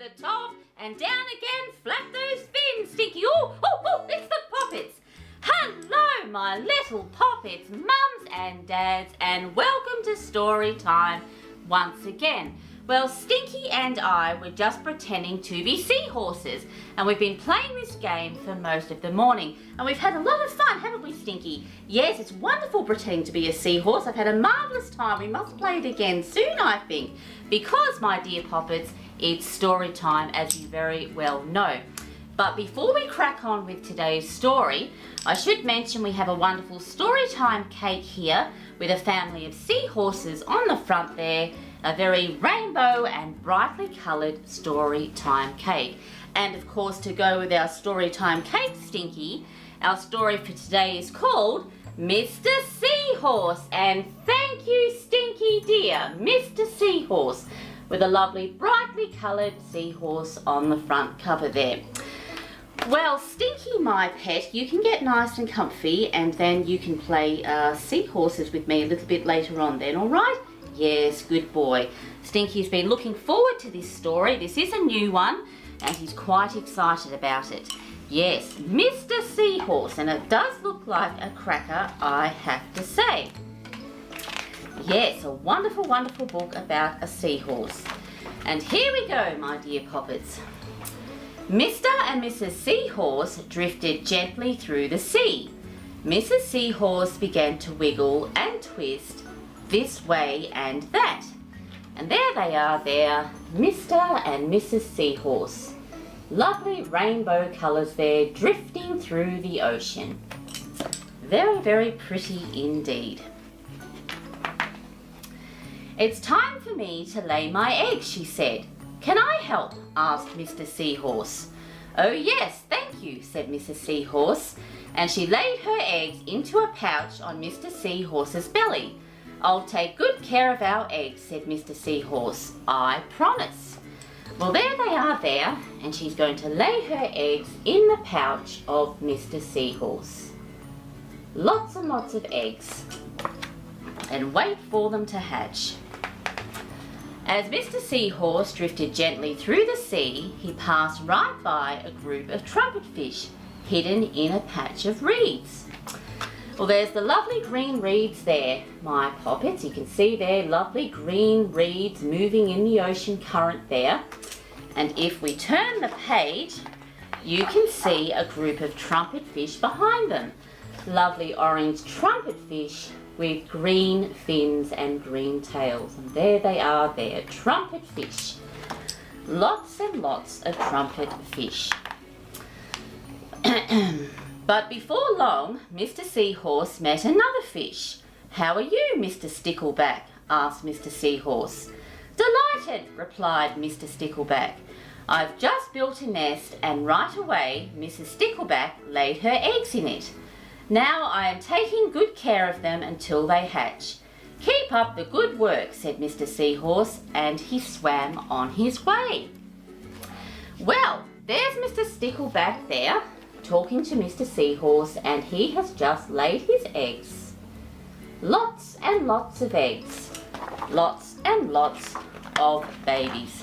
the top and down again, flap those fins, Stinky. Oh, oh, oh, it's the poppets. Hello, my little poppets, mums and dads, and welcome to story time once again. Well, Stinky and I were just pretending to be seahorses, and we've been playing this game for most of the morning, and we've had a lot of fun, haven't we, Stinky? Yes, it's wonderful pretending to be a seahorse. I've had a marvellous time. We must play it again soon, I think, because, my dear poppets, it's story time, as you very well know. But before we crack on with today's story, I should mention we have a wonderful storytime cake here with a family of seahorses on the front there, a very rainbow and brightly coloured story time cake. And of course, to go with our story time cake, Stinky, our story for today is called Mr. Seahorse. And thank you, Stinky dear, Mr. Seahorse, with a lovely brightly coloured seahorse on the front cover there. Well, Stinky, my pet, you can get nice and comfy and then you can play seahorses with me a little bit later on then, all right? Yes, good boy. Stinky's been looking forward to this story. This is a new one and he's quite excited about it. Yes, Mr. Seahorse, and it does look like a cracker, I have to say. Yes, a wonderful, wonderful book about a seahorse. And here we go, my dear poppets. Mr. and Mrs. Seahorse drifted gently through the sea. Mrs. Seahorse began to wiggle and twist this way and that. And there they are there, Mr. and Mrs. Seahorse. Lovely rainbow colours there drifting through the ocean. Very, very pretty indeed. It's time for me to lay my eggs, she said. Can I help? Asked Mr. Seahorse. Oh yes, thank you, said Mrs. Seahorse, and she laid her eggs into a pouch on Mr. Seahorse's belly. I'll take good care of our eggs, said Mr. Seahorse. I promise. Well, there they are there, and she's going to lay her eggs in the pouch of Mr. Seahorse. Lots and lots of eggs, and wait for them to hatch. As Mr. Seahorse drifted gently through the sea, he passed right by a group of trumpet fish hidden in a patch of reeds. Well, there's the lovely green reeds there, my poppets. You can see there, lovely green reeds moving in the ocean current there. And if we turn the page, you can see a group of trumpet fish behind them. Lovely orange trumpet fish with green fins and green tails. And there they are there, trumpet fish. Lots and lots of trumpet fish. But before long, Mr. Seahorse met another fish. How are you, Mr. Stickleback? Asked Mr. Seahorse. Delighted, replied Mr. Stickleback. I've just built a nest and right away Mrs. Stickleback laid her eggs in it. Now I am taking good care of them until they hatch. Keep up the good work, said Mr. Seahorse, and he swam on his way. Well, there's Mr. Stickleback there, talking to Mr. Seahorse, and he has just laid his eggs. Lots and lots of eggs. Lots and lots of babies.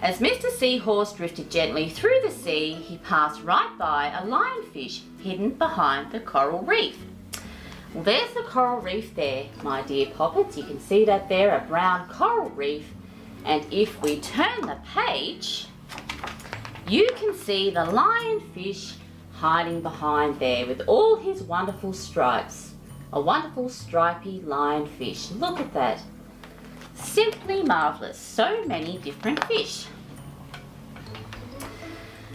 As Mr. Seahorse drifted gently through the sea, he passed right by a lionfish hidden behind the coral reef. Well, there's the coral reef there, my dear poppets. You can see that there, a brown coral reef. And if we turn the page, you can see the lionfish hiding behind there with all his wonderful stripes. A wonderful stripy lionfish. Look at that. Simply marvellous. So many different fish.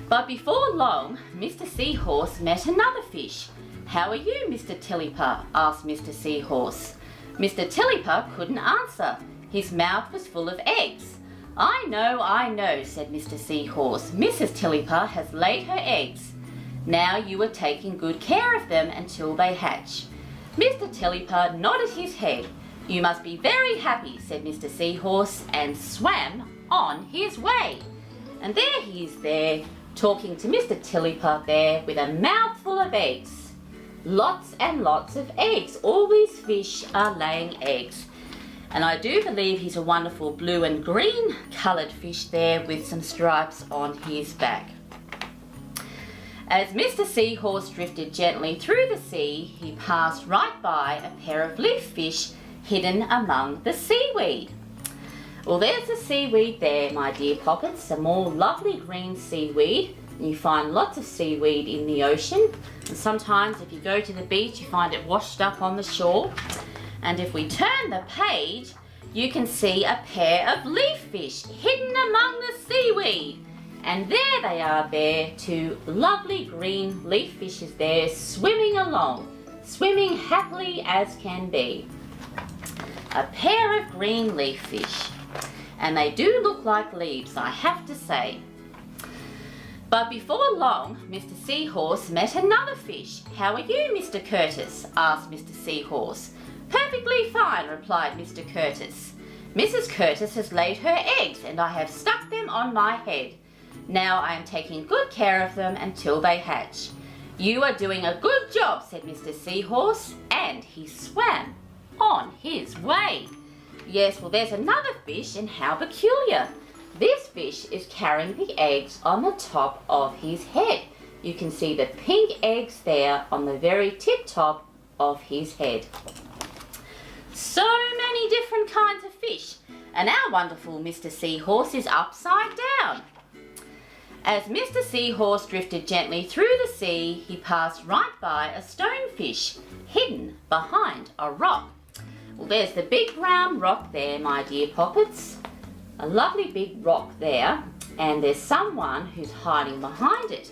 But before long, Mr. Seahorse met another fish. How are you, Mr. Tillipper? Asked Mr. Seahorse. Mr. Tillipper couldn't answer. His mouth was full of eggs. I know, said Mr. Seahorse. Mrs. Tillipper has laid her eggs. Now you are taking good care of them until they hatch. Mr. Tillipper nodded his head. You must be very happy, said Mr. Seahorse, and swam on his way. And there he is there, talking to Mr. Tillipper there with a mouthful of eggs. Lots and lots of eggs. All these fish are laying eggs. And I do believe he's a wonderful blue and green coloured fish there with some stripes on his back. As Mr. Seahorse drifted gently through the sea, he passed right by a pair of leaf fish hidden among the seaweed. Well, there's the seaweed there, my dear poppets, some more lovely green seaweed. You find lots of seaweed in the ocean, and sometimes if you go to the beach you find it washed up on the shore. And if we turn the page, you can see a pair of leaf fish hidden among the seaweed. And there they are there, two lovely green leaf fishes there swimming along, swimming happily as can be. A pair of green leaf fish. And they do look like leaves, I have to say. But before long, Mr. Seahorse met another fish. "How are you, Mr. Curtis?" asked Mr. Seahorse. "Perfectly fine," replied Mr. Curtis. "Mrs. Curtis has laid her eggs and I have stuck them on my head. Now I am taking good care of them until they hatch." "You are doing a good job," said Mr. Seahorse, and he swam on his way. Yes, well, there's another fish, and how peculiar. This fish is carrying the eggs on the top of his head. You can see the pink eggs there on the very tip top of his head. So many different kinds of fish, and our wonderful Mr. Seahorse is upside down. As Mr. Seahorse drifted gently through the sea, he passed right by a stonefish hidden behind a rock. Well, there's the big brown rock there, my dear poppets. A lovely big rock there, and there's someone who's hiding behind it.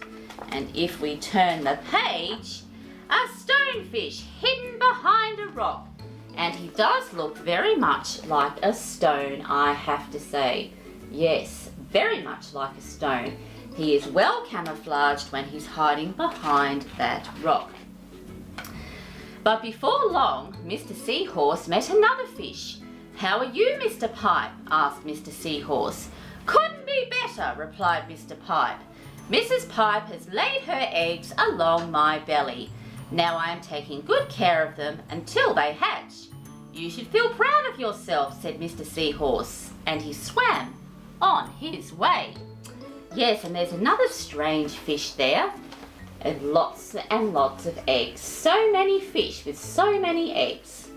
And if we turn the page, a stonefish hidden behind a rock. And he does look very much like a stone, I have to say. Yes, very much like a stone. He is well camouflaged when he's hiding behind that rock. But before long, Mr. Seahorse met another fish. "How are you, Mr. Pipe?" asked Mr. Seahorse. "Couldn't be better," replied Mr. Pipe. "Mrs. Pipe has laid her eggs along my belly. Now I am taking good care of them until they hatch." "You should feel proud of yourself," said Mr. Seahorse, and he swam on his way. Yes, and there's another strange fish there, and lots of eggs. So many fish with so many eggs.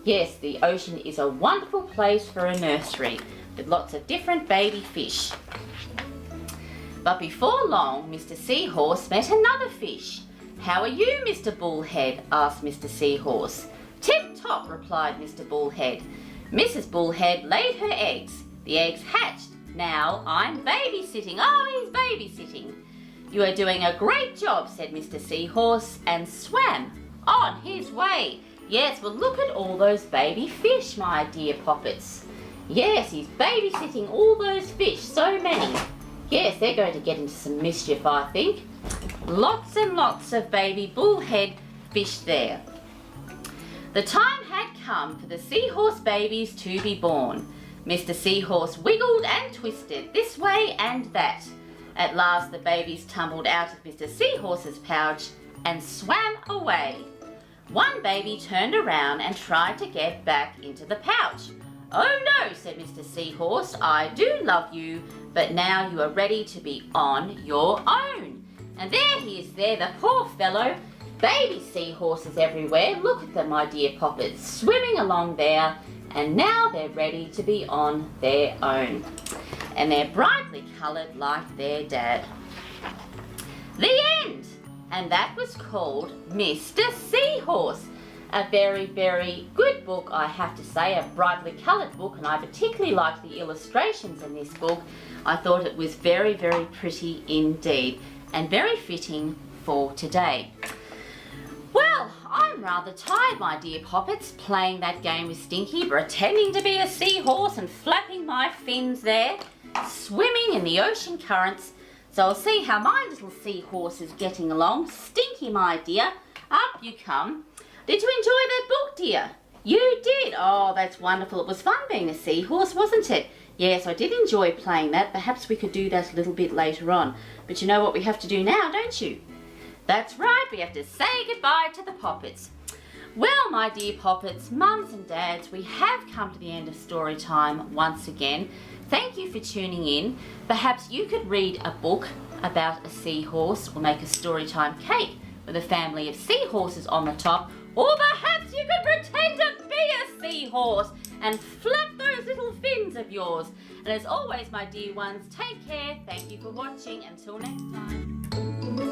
Yes, the ocean is a wonderful place for a nursery with lots of different baby fish. But before long, Mr. Seahorse met another fish. "How are you, Mr. Bullhead?" asked Mr. Seahorse. "Tip-top," replied Mr. Bullhead. "Mrs. Bullhead laid her eggs. The eggs hatched. Now I'm babysitting." "Oh, he's babysitting." "You are doing a great job," said Mr. Seahorse, and swam on his way. Yes, well, look at all those baby fish, my dear poppets. Yes, he's babysitting all those fish, so many. Yes, they're going to get into some mischief, I think. Lots and lots of baby bullhead fish there. The time had come for the seahorse babies to be born. Mr. Seahorse wiggled and twisted this way and that. At last the babies tumbled out of Mr. Seahorse's pouch and swam away. One baby turned around and tried to get back into the pouch. "Oh no," said Mr. Seahorse, "I do love you, but now you are ready to be on your own." And there he is there, the poor fellow. Baby seahorses everywhere. Look at them, my dear poppets, swimming along there, and now they're ready to be on their own. And they're brightly coloured like their dad. The end! And that was called Mr. Seahorse. A very, very good book, I have to say, a brightly coloured book, and I particularly like the illustrations in this book. I thought it was very, very pretty indeed, and very fitting for today. Well, I'm rather tired, my dear poppets, playing that game with Stinky, pretending to be a seahorse and flapping my fins there, swimming in the ocean currents. So I'll see how my little seahorse is getting along. Stinky, my dear, up you come. Did you enjoy that book, dear? You did? Oh, that's wonderful. It was fun being a seahorse, wasn't it? Yes, I did enjoy playing that. Perhaps we could do that a little bit later on. But you know what we have to do now, don't you? That's right, we have to say goodbye to the poppets. Well, my dear poppets, mums and dads, we have come to the end of story time once again. Thank you for tuning in. Perhaps you could read a book about a seahorse or make a storytime cake with a family of seahorses on the top, or perhaps you could pretend to be a seahorse and flap those little fins of yours. And as always, my dear ones, take care. Thank you for watching. Until next time.